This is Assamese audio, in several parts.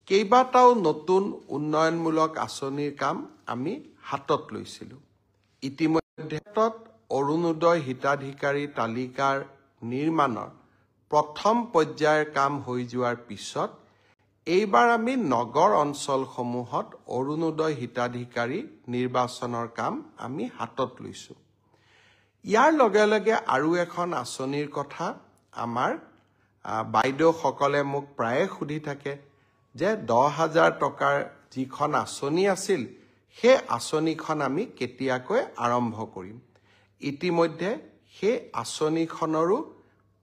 কেইবাটাও নতুন উন্নয়নমূলক আঁচনিৰ কাম আমি হাতত লৈছিলোঁ। ইতিমধ্যে অৰুণোদয় হিতাধিকাৰী তালিকাৰ নিৰ্মাণৰ প্ৰথম পৰ্যায়ৰ কাম হৈ যোৱাৰ পিছত এইবাৰ আমি নগৰ অঞ্চলসমূহত অৰুণোদয় হিতাধিকাৰী নিৰ্বাচনৰ কাম আমি হাতত লৈছোঁ। ইয়াৰ লগে লগে আৰু এখন আঁচনিৰ কথা আমাৰ বাইদেউসকলে মোক প্ৰায়ে সুধি থাকে যে 10,000 টকাৰ যিখন আঁচনি আছিল সেই আঁচনিখন আমি কেতিয়াকৈ আৰম্ভ কৰিম। ইতিমধ্যে সেই আঁচনিখনৰো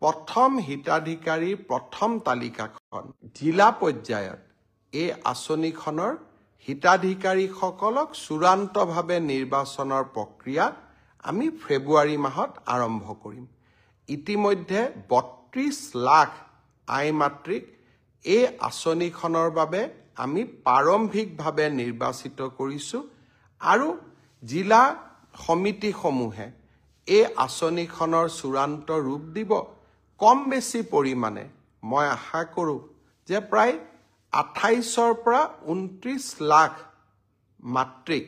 প্ৰথম হিতাধিকাৰীৰ প্ৰথম তালিকাখন জিলা পৰ্যায়ত এই আঁচনিখনৰ হিতাধিকাৰীসকলক চূড়ান্তভাৱে নিৰ্বাচনৰ প্ৰক্ৰিয়া আমি ফেব্ৰুৱাৰী মাহত আৰম্ভ কৰিম। ইতিমধ্যে 32 লাখ আই মাতৃক এই আঁচনিখনৰ বাবে আমি প্ৰাৰম্ভিকভাৱে নিৰ্বাচিত কৰিছোঁ আৰু জিলা সমিতিসমূহে এই আঁচনিখনৰ চূড়ান্ত ৰূপ দিব। কম বেছি পৰিমাণে মই আশা কৰোঁ যে প্ৰায় 28ৰ পৰা 29 লাখ মাতৃক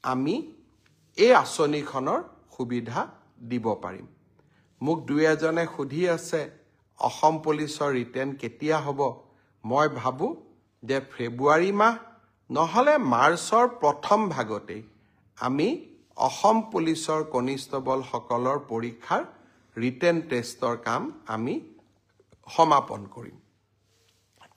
আমি এই আঁচনিখনৰ সুবিধা দিব পাৰিম। মোক দুই এজনে সুধি আছে অসম পুলিচৰ ৰিটাৰ্ণ কেতিয়া হ'ব? মই ভাবোঁ যে ফেব্ৰুৱাৰী মাহ নহ'লে মাৰ্চৰ প্ৰথম ভাগতেই আমি অসম পুলিচৰ কনিষ্টবলসকলৰ পৰীক্ষাৰ ৰিটেন টেষ্টৰ কাম আমি সমাপন কৰিম।